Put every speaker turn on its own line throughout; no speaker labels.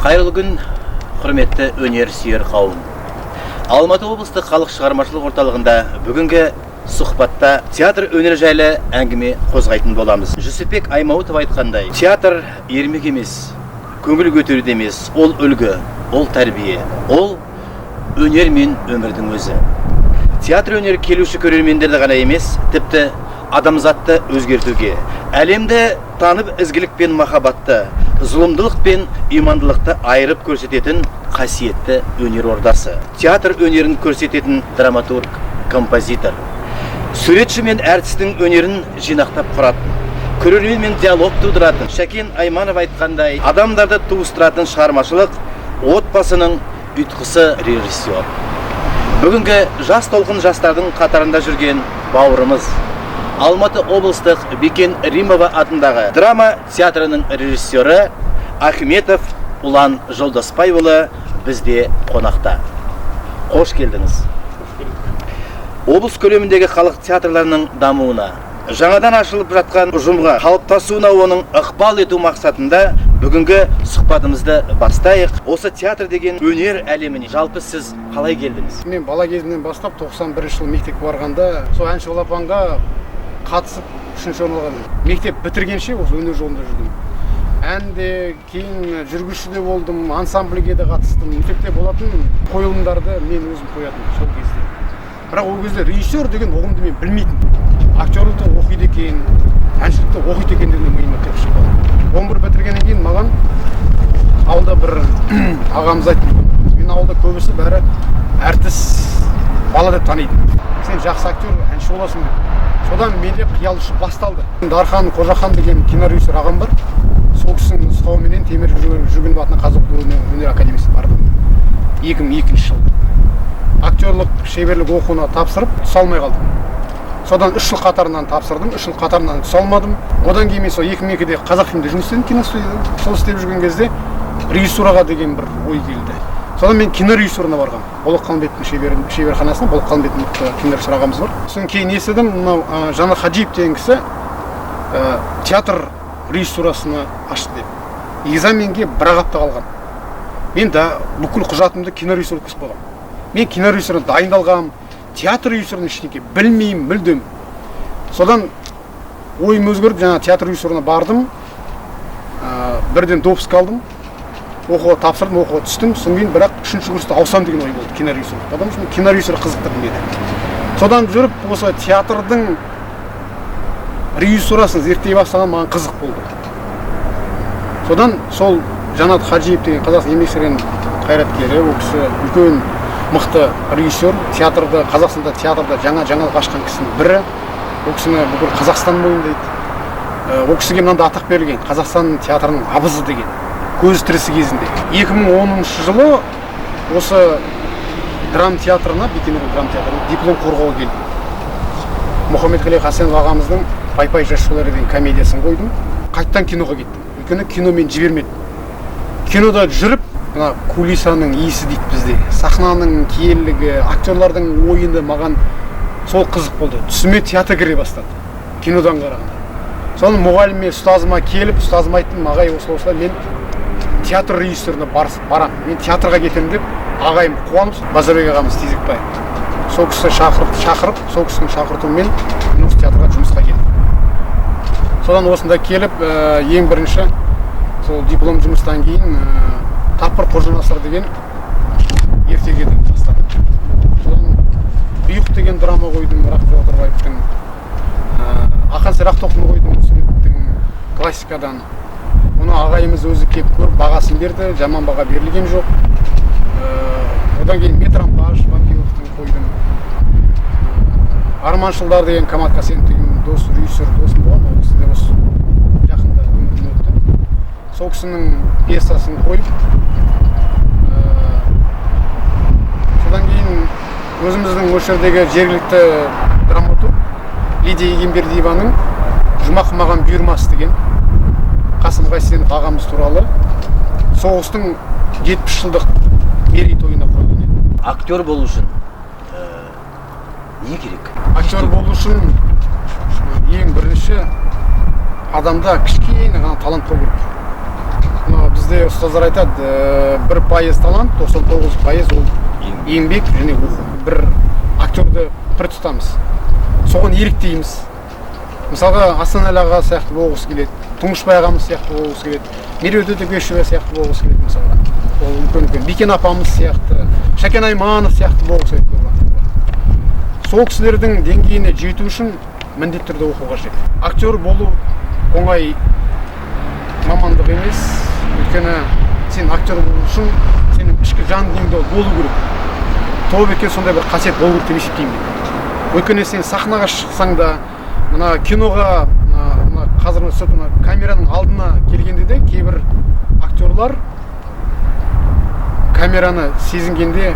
Қайырлы күн, құрметті өнер сүйер қауым. Алматы облыстық халық шығармашылық орталығында бүгінгі сұхбатта театр өнері жайлы әңгіме қозғайтын боламыз. Жүсіпбек Аймауытов айтқандай, театр ермек емес, көңіл көтеруде емес, ол үлгі, ол тәрбие, ол өнер мен өмірдің өзі. Театр өнері келуші көрермендерді ғана емес, тіпті адамзатты өзгертуге, әлемді танып ізгілік пен махаббатты, зұлымдылық пен имандылықты айырып көрсететін қасиетті өнер ордасы. Театр өнерін көрсететін драматург, композитор. Суретші мен әртістің өнерін жинақтап құратын, көрерменмен диалог тудыратын. Шәкен Айманов айтқандай, адамдарды туыстыратын шығармашылық отбасының ұйытқысы режиссер. Бүгінгі жас толқын жастардың қатарында жүрген бауырымыз, Алматы облыстық Бекен Римова атындағы драма театрының режиссері Ахметов Ұлан Жолдаспайұлы бізде қонақта. Қош келдіңіз. Облыс көлеміндегі халық театрларының дамуына, жаңадан ашылып жатқан ұжымға қалыптасуына оның ықпал ету мақсатында бүгінгі сұхбатымызды бастайық. Осы театр деген өнер әлеміне жалпы сіз қалай келдіңіз?
Мен бала кезімнен бастап 91 жыл мектепке барғанда сол әнші балапанға қатысып 3-ші орын алған. Мектеп бітіргенше осы өнер жолында жүрдім. Әнде, кейін жүргізуші де болдым, ансамбльге де қатыстым. Мектепте болатын қойылымдарды мен өзім қоятын сол кезде. Бірақ ол кезде режиссер деген ұғымды мен білмейтін. Актерлікті оқиды екен, әншілікті оқиды екен деген миыма келіп шыққан. 11 бітіргеннен кейін маған ауылда бір ағамыз айтты. Мен ауылда көбісі бәрі әртіс бала деп таниды. Сен жақсы актер, әнші боласың деп. Содан менде қиял ұшып басталды. Дархан Қожахан деген кинорежиссер ағам бар. Сол кісінің нұсқауыменен Темір Жүргенов атындағы Қазақ өнер академиясына бардым. 2002 жыл. Актерлік шеберлік оқуына тапсырып, түсе алмай қалдым. Содан 3 жыл қатарынан тапсырдым, 3 жыл қатарынан түсе алмадым. Одан кейін мен сол 2002-де Қазақфильмде жұмыс істедім, киностудияда. Сол істеп жүрген кезде режиссураға деген бір ой келді. Содан мен кинорежиссурына барғам. Болат Қалымбетовтің шеберханасына, Болат Қалымбетовтің кинорежиссер ағамыз бар. Содан кейін естідім, мынау Жанар Хаджиев деген кісі театр режиссурасына ашты деп. Экзаменге бір апта қалған. Мен да бүкіл құжатымды кинорежиссур өткізіп қойғам. Мен кинорежиссурына дайындалғам, театр режиссурының ештеңе білмеймін, мүлдем. Содан ойым өзгеріп, жаңа театр режиссурына бардым. Бірден допуск алдым. Оқуға тапсырдым, оқуға түстім. Содан кейін бірақ 3-ші курста ауысам деген ой болды кинорежиссур. Потому что кинорежиссур қызықтырды мені. Содан жүріп, осы театрдың режиссурасын зерттей бастаған маған қызық болды. Содан сол Жанат Хаджиев деген Қазақстан еңбек сіңірген қайраткері, ол кісі үлкен мықты режиссер, театрда, Қазақстанда театрда жаңалық ашқан кісінің бірі. Ол кісіні бүкіл Қазақстан мойындайды. Ол кісіге мынандай атақ берілген, Қазақстан театрының абызы деген. Көз тірісі кезінде. 2010 жылы осы драма театрына, Бекен драма театрына диплом қорғауға келдім. Мұхаммед-Қали Хасенов ағамыздың Пай-пай жас жолдары деген комедиясын қойдым. Қайттан киноға кеттім. Өйткені кино мен жібермеді. Кинода жүріп, мына кулисаның иісі дейді бізде. Сахнаның киелігі, актерлардың ойыны маған сол қызық болды. Түсіме театр кіре бастады. Кинодан қарағанда. Соны мұғаліме, ұстазыма келіп, ұстазыма айттым, ағай осылай мен театр режиссеріне барам. Мен театрға кетемін деп, ағайым қуанып, Базарбек ағамыз Тезекбай. Сол кісі шақырып, сол кісінің шақыртуымен осы театрға жұмысқа келдім. Содан осында келіп, ең бірінші сол диплом жұмыстан кейін Тапқыр Қожанасыр деген ертегіден бастадым. Содан Бұйық деген драма қойдым, Рақып Отарбаевтың. Ақан сері Ақтоқтыны қойдым, суреттің классикадан. Оны ағайымыз өзі кеп көріп, бағасын берді, жаман баға берілген жоқ. Одан кейін Метрампаж, Вампиловтың қойдым. Арманшылдар деген Камат Қасенов деген дос, режиссер досым болған, ол кісі де осы жақында өмірден өтті. Сол кісінің пьесасын қойып, содан кейін өзіміздің осы жердегі жергілікті драматург Лидия Егенбердиеваның Жұмақ маған бұйырмас деген Қасым Қайсенов ағамыз туралы соғыстың 70 жылдық мерейтойына қойылды.
Актер болу үшін не керек?
Актер болу үшін ең бірінші адамда кішкене ғана талант болу керек. бізде ұстаздар айтады, 1% талант, 99% ол еңбек және оқу. Бір актерді бір тұтамыз, соған еліктейміз. Мысалға Асанәлі аға сияқты болғысы келеді, Тұңғышбай ағамыз сияқты болғысы келеді, Меруерт Өтегешова сияқты болғысы келеді мысалға. Ол үлкен Бикен апамыз сияқты, Шәкен Айманов сияқты болғысы келеді. Сол кісілердің деңгейіне жету үшін міндетті түрде оқу қажет. Актер болу оңай мамандық емес, өйткені сен актер болу үшін сенің ішкі жан дүниеңде болу керек. Тобекке сондай бір қасиет болу керек деп есептеймін. Өйткені сен сахнаға шықсаң да, мына киноға, қазір камераның алдына келгенде де кейбір актерлар камераны сезінгенде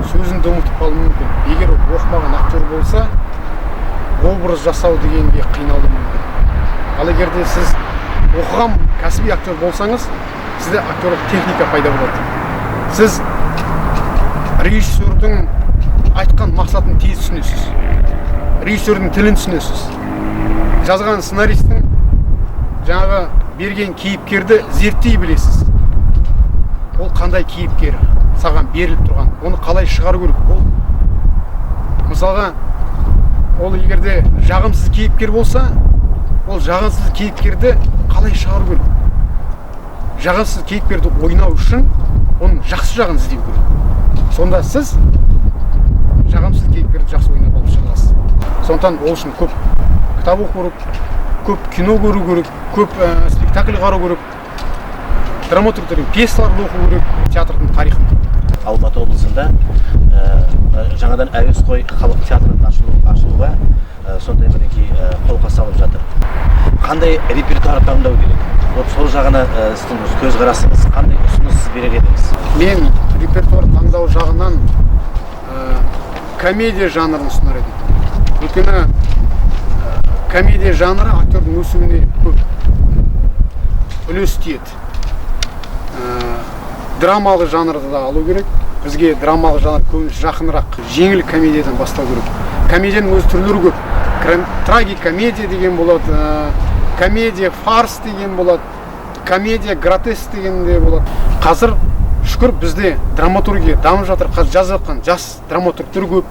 сөзінді ұмытып қалуы мүмкін. Егер оқымаған актер болса, образ жасау дегенге қиналуы мүмкін. Ал егер де сіз оқыған кәсіби актер болсаңыз, сізде актерлік техника пайда болады. Сіз режиссердің айтқан мақсатын тез түсінесіз. Режиссердің тілін түсінесіз. Жазған сценаристің жаңағы берген кейіпкерді зерттей білесіз. Ол қандай кейіпкер саған беріліп тұрған, оны қалай шығару керек. Ол мысалға ол егерде жағымсыз кейіпкер болса, ол жағымсыз кейіпкерді қалай шығару керек. Жағымсыз кейіпкерді ойнау үшін оның жақсы жағын іздеу керек. Сонда сіз жағымсыз кейіпкерді жақсы ойнап алып шығасыз. Сондықтан ол үшін көп кітап оқу керек, көп кино көру керек, көп спектакль қарау керек, драматургтердің пьесаларын оқу керек, театрдың тарихын.
Алматы облысында жаңадан әуесқой халық театрының ашылуға сондай мінекей қолқа салып жатыр. Қандай репертуар таңдау керек? Вот сол жағына сіздің көзқарасыңыз қандай ұсыныс берер едіңіз?
Мен репертуар таңдау жағынан комедия жанрын ұсынар едім. Өйткені комедия жанры актердің өсуіне көп үлес тиеді. Драмалық жанрды да алу керек. Бізге драмалық жанр көбінесе жақынырақ, жеңіл комедиядан бастау керек. Комедияның өз түрлері көп. Трагикомедия деген болады, комедия фарс деген болады, комедия гротеск деген де болады. Қазір шүкір бізде драматургия дамып жатыр. Қазір жазып жатқан жас драматургтер көп.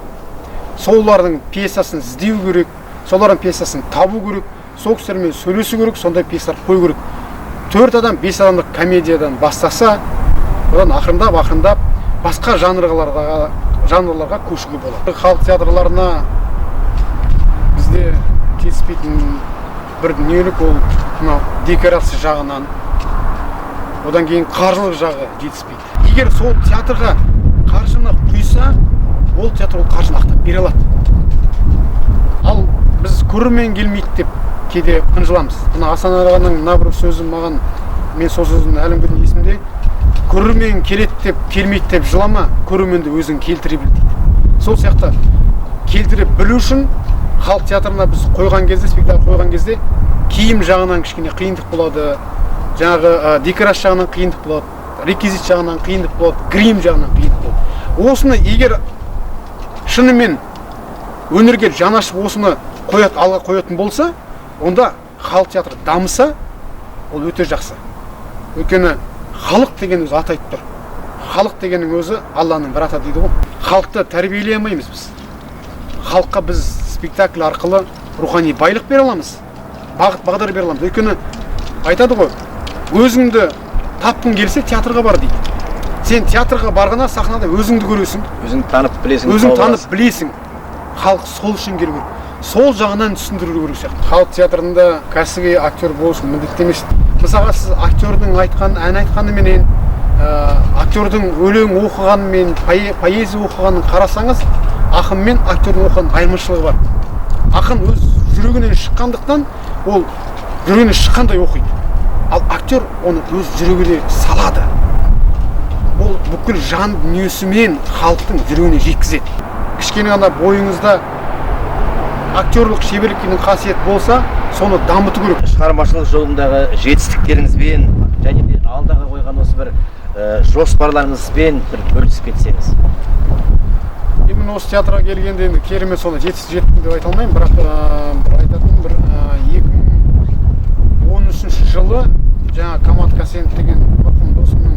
Солардың пьесасын іздеу керек, солардың пьесасын табу керек, сол кісілермен сөйлесу керек, сондай пьесалар қою керек. 4 адам 5 адамдық комедиядан бастаса, одан ақырындап басқа жанрларға көшуге болады. Халық театрларына бізде жетіспейтін бір дүниелік ол декорация жағынан, одан кейін қаржылық жағы жетіспейді. Егер сол театрға қаржыны құйса, ол театр ол қаржыны ақтап бере алады. Ал біз көрермен келмейді деп кейде қынжыламыз. Мына Асанәлі ағаның мына бір сөзі маған, мен сол сөзін әлі күнге есімде, көрермен келеді деп келмейді деп жылама, көрерменді өзің келтіре біл дейді. Сол сияқты келтіре білу үшін халық театрына біз қойған кезде, спектакль қойған кезде киім жағынан кішкене қиындық болады, жаңағы декорация жағынан қиындық болады, реквизит жағынан қиындық болады, грим жағынан қиындық болады. Осыны егер шынымен өнерге жан ашып осыны алға қоятын болса, онда халық театры дамыса, ол өте жақсы. Өйткені халық деген өзі ат айтып тұр. Халық дегеннің өзі Алланың бір аты дейді ғой. Халықты тәрбиелей алмаймыз біз. Халыққа біз спектакль арқылы рухани байлық бере аламыз, бағыт бағдар бере аламыз. Өйткені айтады ғой, өзіңді тапқың келсе театрға бар дейді. Сен театрға барғанда сахнада өзіңді көресің,
өзіңді танып білесің,
өзің танып білесің. Халық сол үшін келу керек. Сол жағынан түсіндіру керек сияқты. Халық театрында кәсіби актер болсын міндетті емес. Мысалға сіз актердің ән айтқанымен, актердің өлең оқығанымен, поэзия оқығанын қарасаңыз, ақын мен актердің оқыған айырмашылығы бар. Ақын өз жүрегінен шыққандықтан, ол жүрегінен шыққандай оқиды. Ал актер оны өз жүрегіне салады. Ол бүкіл жан дүниесімен халықтың жүрегіне жеткізеді. Кішкене ғана бойыңызда актерлік шеберліктің қасиет болса, соны дамыту керек.
Шығармашылық жолындағы жетістіктеріңізбен және де алдағы қойған осы бір жоспарларыңызбен бір бөлісіп кетсеңіз.
Мен осы театрға келгенде керемет соны жетістік жеттім деп айта алмаймын, бірақ бір айтатын бір 2013 жылы жаңа Камат Касенов деген марқұм досымның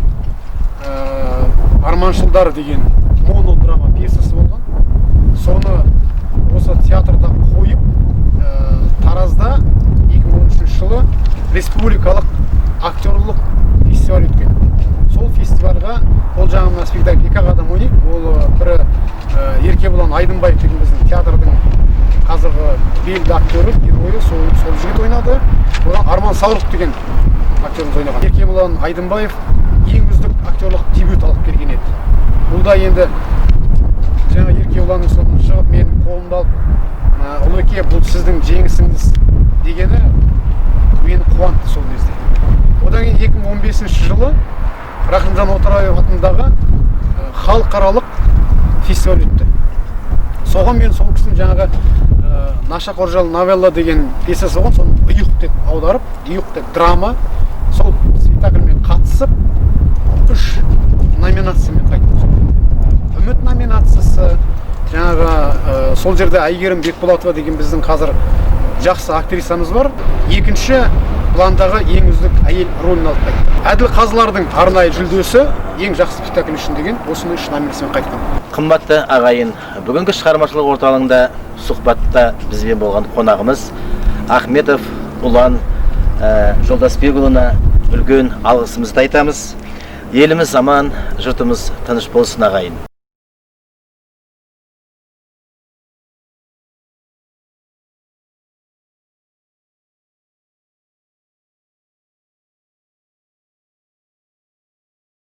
Арманшылдар деген монодрама пьесасы болған. Соны осы театрда қойып, Таразда 2013 жылы республикалық актерлық фестиваль өткен. Сол фестивальға ол жаңа спектакль екі адам ойнайды. Ол бірі Еркебұлан Айдынбаев деген біздің театрдың қазіргі белді актері, геройы, сол жігіт ойнады. Одан Арман Саурық деген актеріміз ойнаған. Еркебұлан Айдынбаев ең үздік актерлық дебют алып келген еді. Бұл да енді жаңа Еркебұланның соңынан шығып менің қолымды алып, Ұлыке, бұл сіздің жеңісіңіз дегені мені қуантты сол кезде. Одан кейін 2015 жылы Рахымжан Отарбаев атындағы халықаралық фестиваль өтті. Соған мен сол кісінің жаңағы Нашақоржал новелла деген пьесасы болған, соны ұйық деп аударып, ұйық деп драма, сол спектакльмен қатысып, 3 номинациямен қайттым. Үміт номинациясы, жаңағы сол жерде Әйгерім Бекболатова деген біздің қазір жақсы актрисамыз бар. Екінші пландағы ең үздік әйел рөлін алып қайтты. Әділ Қазылардың арнайы жүлдесі ең жақсы спектакль үшін деген осыны 3 номинациямен қайтқан.
Қымбатты ағайын, бүгінгі шығармашылық орталығында сұхбатта бізбен болған қонағымыз Ахметов Ұлан Жолдасбекұлына үлкен алғысымызды айтамыз. Еліміз аман, жұртымыз тыныш болсын ағайын.